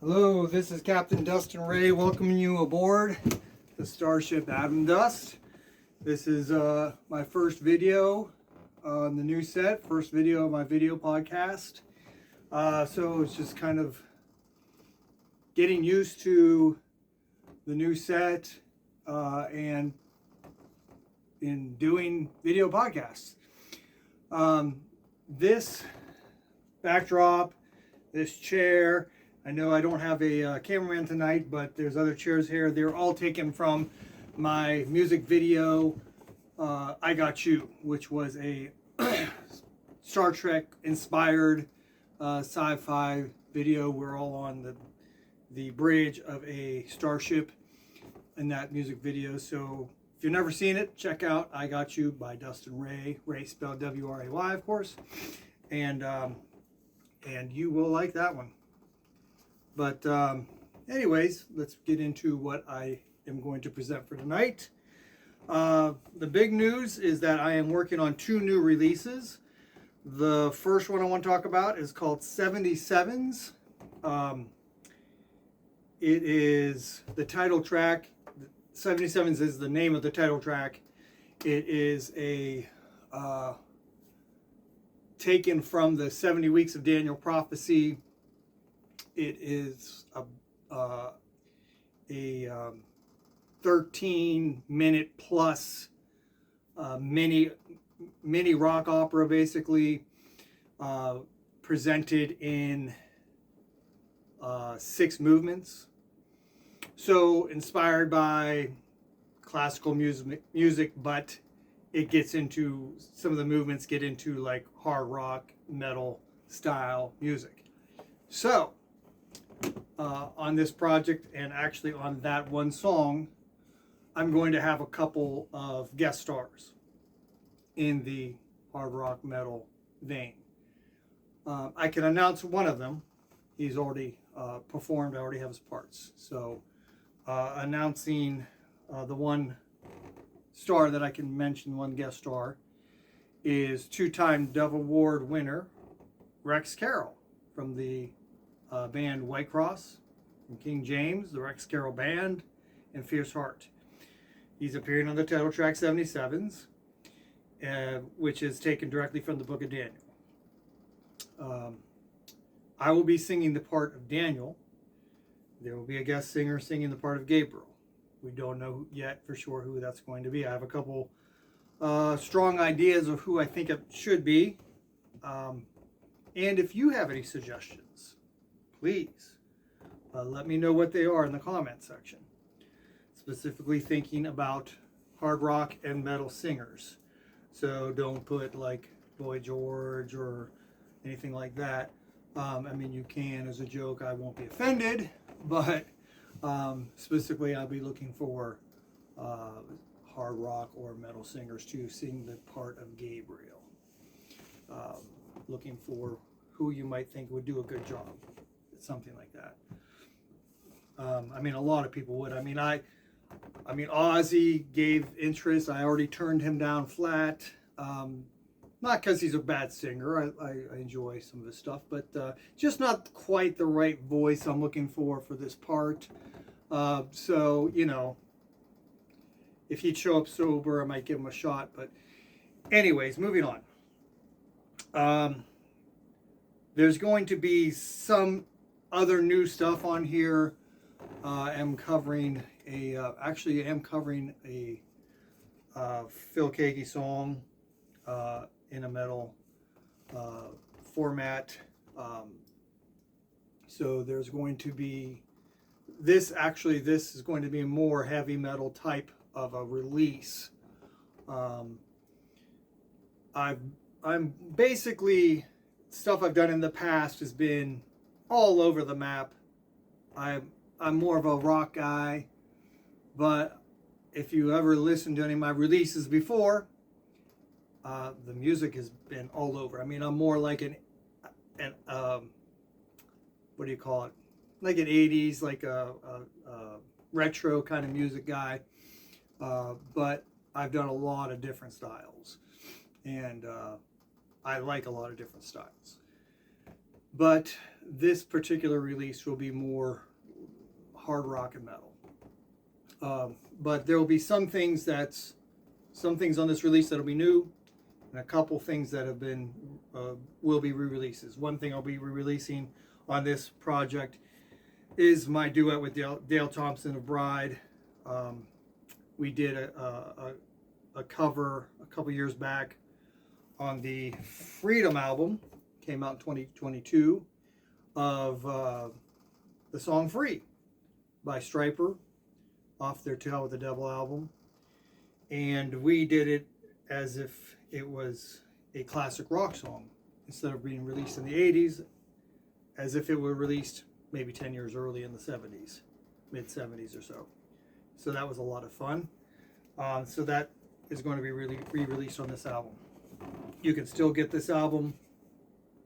Hello, this is Captain Dustin Ray welcoming you aboard the Starship Atom Dust. This is my first video on the new set, first video of my video podcast. So it's just kind of getting used to the new set and in doing video podcasts. This backdrop, this chair, I know I don't have a cameraman tonight, but there's other chairs here. They're all taken from my music video, I Got You, which was a Star Trek inspired sci-fi video. We're all on the bridge of a starship in that music video. So if you've never seen it, check out I Got You by Dustin Ray. Ray spelled W-R-A-Y, of course. And you will like that one. But anyways, let's get into what I am going to present for tonight. The big news is that I am working on 2 new releases. The first one I want to talk about is called 77s. It is the title track. 77s is the name of the title track. It is a taken from the 70 Weeks of Daniel Prophecy. It is a 13-minute plus mini rock opera, basically presented in 6 movements. So inspired by classical music, but it gets into, some of the movements get into like hard rock, metal style music. So on this project, and actually on that one song, I'm going to have a couple of guest stars in the hard rock metal vein. I can announce one of them. He's already performed. I already have his parts. So announcing the one star that I can mention, one guest star, is 2-time Dove Award winner Rex Carroll from the band Whitecross, from King James, the Rex Carroll Band, and Fierce Heart. He's appearing on the title track 77s, which is taken directly from the book of Daniel. I will be singing the part of Daniel. There will be a guest singer singing the part of Gabriel. We don't know yet for sure who that's going to be. I have a couple strong ideas of who I think it should be. And if you have any suggestions, please let me know what they are in the comment section. Specifically thinking about hard rock and metal singers. So don't put like Boy George or anything like that. I mean, you can as a joke. I won't be offended, but specifically I'll be looking for hard rock or metal singers to sing the part of Gabriel. Looking for who you might think would do a good job. Something like that. I mean, a lot of people would. I mean, Ozzy gave interest. I already turned him down flat. Not because he's a bad singer. I enjoy some of his stuff, but just not quite the right voice I'm looking for this part. So, you know, if he'd show up sober, I might give him a shot. But anyways, moving on. There's going to be some other new stuff on here. I'm covering a Phil Keaggy song in a metal format. So there's going to be this is going to be a more heavy metal type of a release. I'm basically, stuff I've done in the past has been all over the map. I'm more of a rock guy, but if you ever listened to any of my releases before, the music has been all over. I mean, I'm more like an what do you call it? Like an 80s, like a retro kind of music guy. But I've done a lot of different styles, and I like a lot of different styles. But this particular release will be more hard rock and metal. But there will be some things on this release that'll be new, and a couple things that have been will be re-releases. One thing I'll be re-releasing on this project is my duet with Dale Thompson of Bride. We did a cover a couple years back on the Freedom album, came out in 2022, of the song Free by Stryper off their To Hell with the Devil album. And we did it as if it was a classic rock song instead of being released in the 80s, as if it were released maybe 10 years early in the 70s, mid-70s or so. So that was a lot of fun. So that is going to be re-released on this album. You can still get this album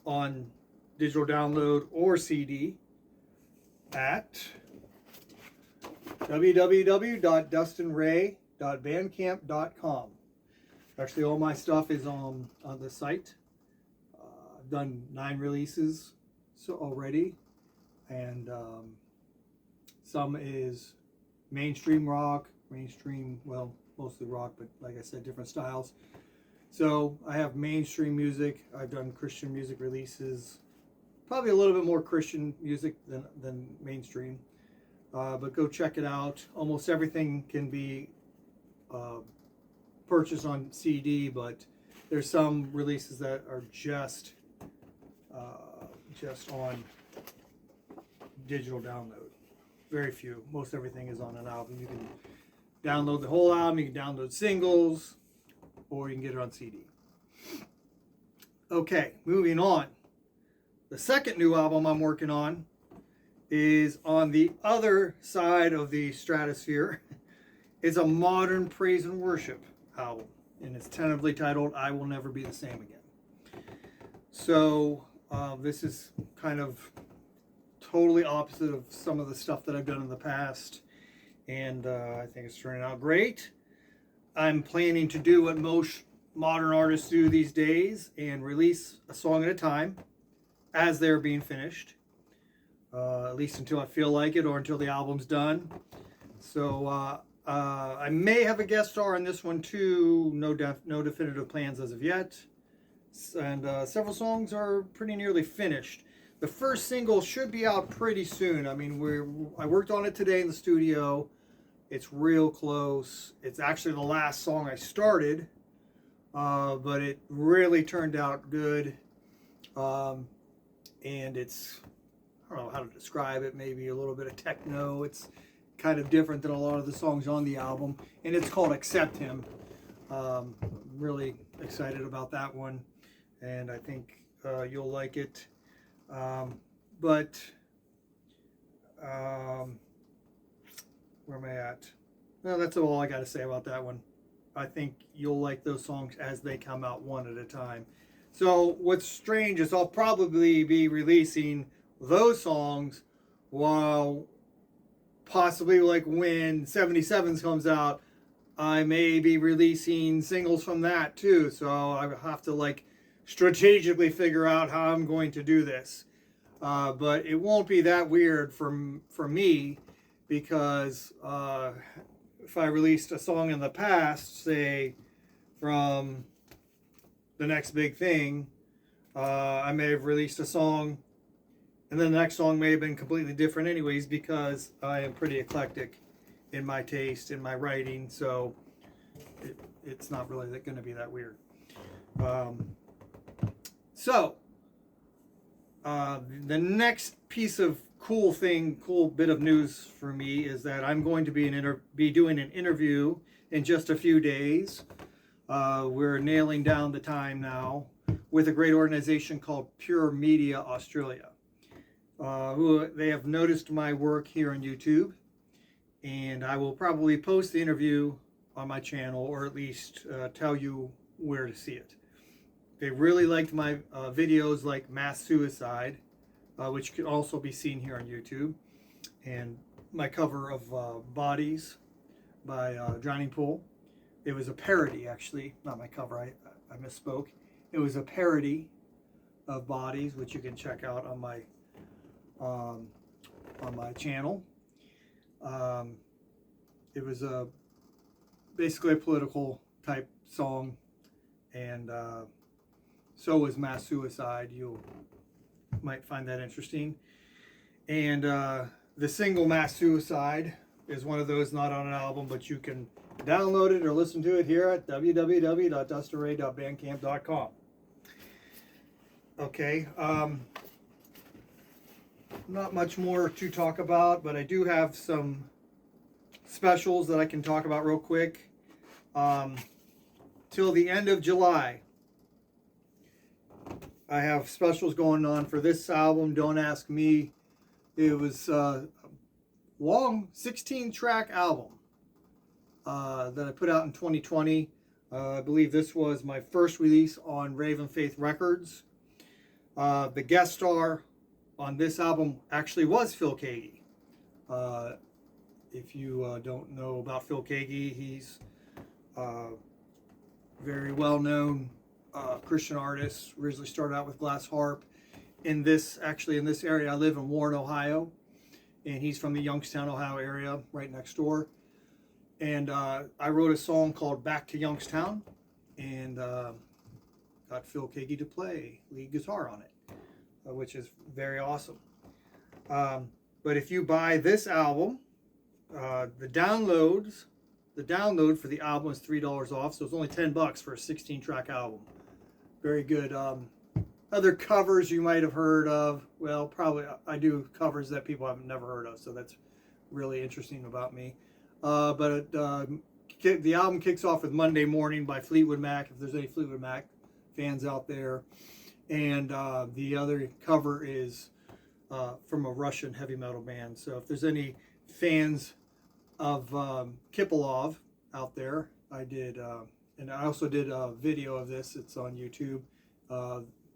on digital download or CD at www.dustinray.bandcamp.com. Actually, all my stuff is on the site. I've done 9 releases already, and some is mainstream rock, well, mostly rock, but like I said, different styles. So I have mainstream music. I've done Christian music releases, probably a little bit more Christian music than mainstream. But go check it out. Almost everything can be purchased on CD, but there's some releases that are just on digital download. Very few. Most everything is on an album. You can download the whole album, you can download singles, or you can get it on CD. Okay, moving on. The second new album I'm working on is on the other side of the stratosphere. It's a modern praise and worship album, and it's tentatively titled I Will Never Be the Same Again. So this is kind of totally opposite of some of the stuff that I've done in the past, and I think it's turning out great. I'm planning to do what most modern artists do these days and release a song at a time as they're being finished, at least until I feel like it or until the album's done. So I may have a guest star on this one too. No definitive plans as of yet. And several songs are pretty nearly finished. The first single should be out pretty soon. I mean, I worked on it today in the studio. It's real close. It's actually the last song I started, but it really turned out good. And it's, I don't know how to describe it, maybe a little bit of techno. It's kind of different than a lot of the songs on the album, and it's called Accept Him. I'm really excited about that one, and I think you'll like it. Where am I at? Well, that's all I got to say about that one. I think you'll like those songs as they come out one at a time. So what's strange is I'll probably be releasing those songs while possibly, like, when 77s comes out, I may be releasing singles from that too. So I have to, like, strategically figure out how I'm going to do this. But it won't be that weird for me, because if I released a song in the past, say from the next big thing, I may have released a song, and then the next song may have been completely different anyways, because I am pretty eclectic in my taste, in my writing, so it's not really going to be that weird. The next piece of cool bit of news for me is that I'm going to be doing an interview in just a few days. We're nailing down the time now with a great organization called Pure Media Australia, who they have noticed my work here on YouTube, and I will probably post the interview on my channel, or at least tell you where to see it. They really liked my videos like Mass Suicide, which can also be seen here on YouTube, and my cover of Bodies by Drowning Pool. It was a parody, actually, not my cover, I misspoke. It was a parody of Bodies, which you can check out on my on my channel. It was basically a political type song, and so was Mass Suicide. You might find that interesting. And the single Mass Suicide is one of those not on an album, but you can download it or listen to it here at www.dustinray.bandcamp.com. Okay, not much more to talk about, but I do have some specials that I can talk about real quick. Till the end of July, I have specials going on for this album, Don't Ask Me. It was a long 16-track album that I put out in 2020. I believe this was my first release on Raven Faith Records. The guest star on this album actually was Phil Keaggy. If you don't know about Phil Keaggy, he's very well-known Christian artist. Originally started out with Glass Harp. In this area, I live in Warren, Ohio, and he's from the Youngstown, Ohio area, right next door. And I wrote a song called Back to Youngstown, and got Phil Keaggy to play lead guitar on it, which is very awesome. But if you buy this album, the download for the album is $3 off, so it's only $10 for a 16-track album. Very good. Other covers you might have heard of, well, probably I do covers that people have never heard of, so that's really interesting about me. But the album kicks off with Monday Morning by Fleetwood Mac, if there's any Fleetwood Mac fans out there. And the other cover is from a Russian heavy metal band. So if there's any fans of Kipelov out there, I did, and I also did a video of this. It's on YouTube.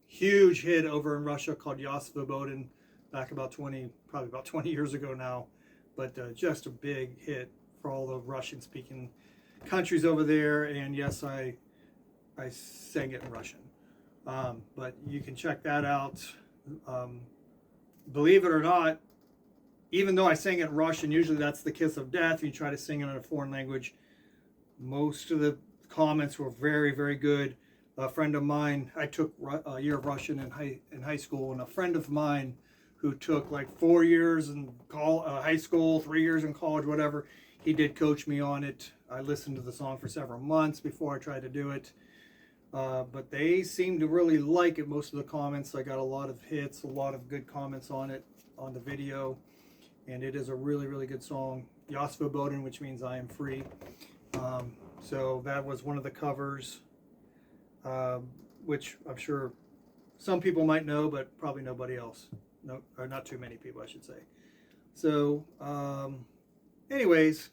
Huge hit over in Russia called Ya Svobodin, back probably about 20 years ago now. But just a big hit for all the Russian-speaking countries over there. And yes, I sang it in Russian. But you can check that out. Believe it or not, even though I sang it in Russian, usually that's the kiss of death. You try to sing it in a foreign language. Most of the comments were very, very good. A friend of mine, I took a year of Russian in high school, and a friend of mine who took like 4 years in high school, 3 years in college, whatever, he did coach me on it. I listened to the song for several months before I tried to do it. But they seemed to really like it, most of the comments. I got a lot of hits, a lot of good comments on it, on the video. And it is a really, really good song. Ya Svobodin, which means I am free. So that was one of the covers, which I'm sure some people might know, but probably nobody else. No, or not too many people, I should say. So, anyways,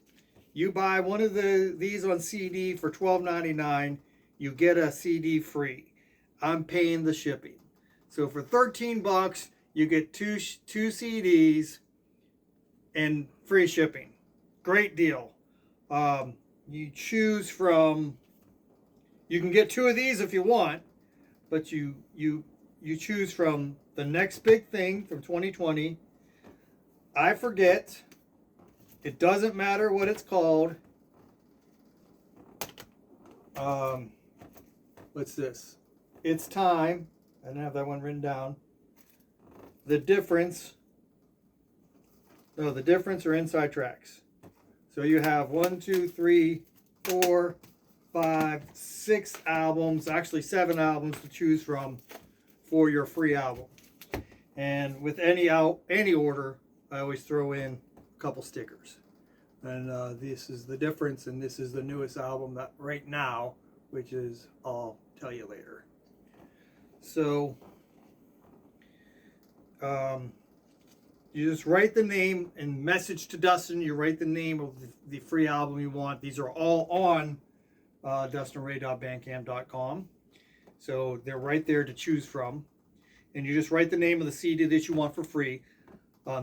you buy one of these on CD for $12.99. You get a CD free. I'm paying the shipping. So for $13, you get two CDs and free shipping. Great deal. You choose from, you can get 2 of these if you want, but you choose from The Next Big Thing from 2020. I forget. It doesn't matter what it's called. What's this? It's Time. I didn't have that one written down. The Difference. No, The Difference are inside tracks. So you have 1, 2, 3, 4, 5, 6 albums, actually 7 albums to choose from for your free album. And with any order, I always throw in a couple stickers. And this is The Difference, and this is the newest album that right now, which is I'll tell you later. So you just write the name and message to Dustin. You write the name of the free album you want. These are all on dustinray.bandcamp.com. So they're right there to choose from. And you just write the name of the CD that you want for free.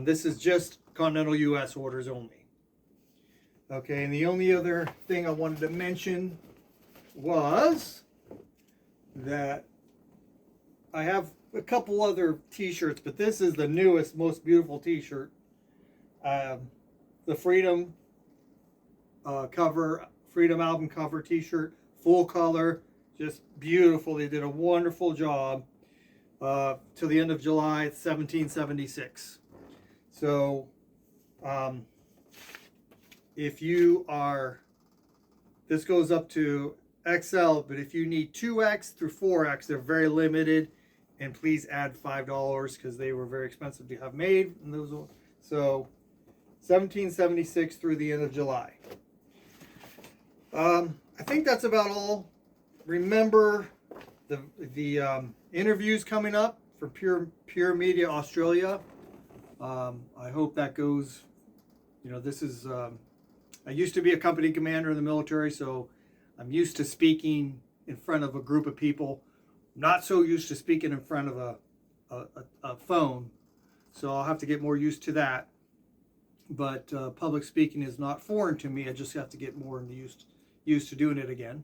This is just continental U.S. orders only. Okay, and the only other thing I wanted to mention was that I have a couple other t-shirts, but this is the newest, most beautiful t-shirt. The Freedom Freedom album cover t-shirt, full color, just beautiful. They did a wonderful job. To the end of July, it's 1776. So if you are, this goes up to XL, but if you need 2X through 4X, they're very limited, and please add $5 because they were very expensive to have made. And those, so 1776 through the end of July. I think that's about all. Remember the interviews coming up for Pure Media Australia. I hope that goes. You know, this is. I used to be a company commander in the military, so I'm used to speaking in front of a group of people. Not so used to speaking in front of a phone, so I'll have to get more used to that. But public speaking is not foreign to me. I just have to get more used to doing it again.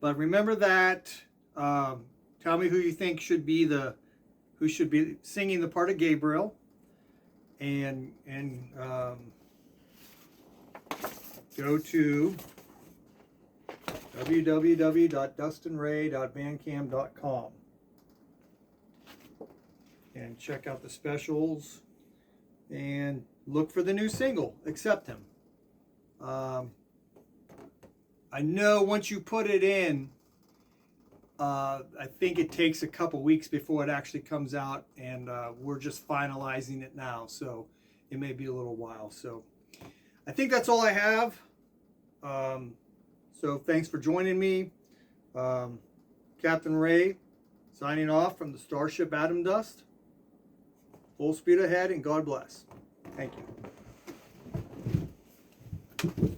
But remember that. Tell me who you think should be singing the part of Gabriel, and go to www.dustinray.bandcamp.com and check out the specials and look for the new single, Accept Him. I know once you put it in, I think it takes a couple weeks before it actually comes out, and we're just finalizing it now, so it may be a little while. So I think that's all I have. So thanks for joining me. Captain Ray signing off from the Starship Atom Dust. Full speed ahead, and God bless. Thank you.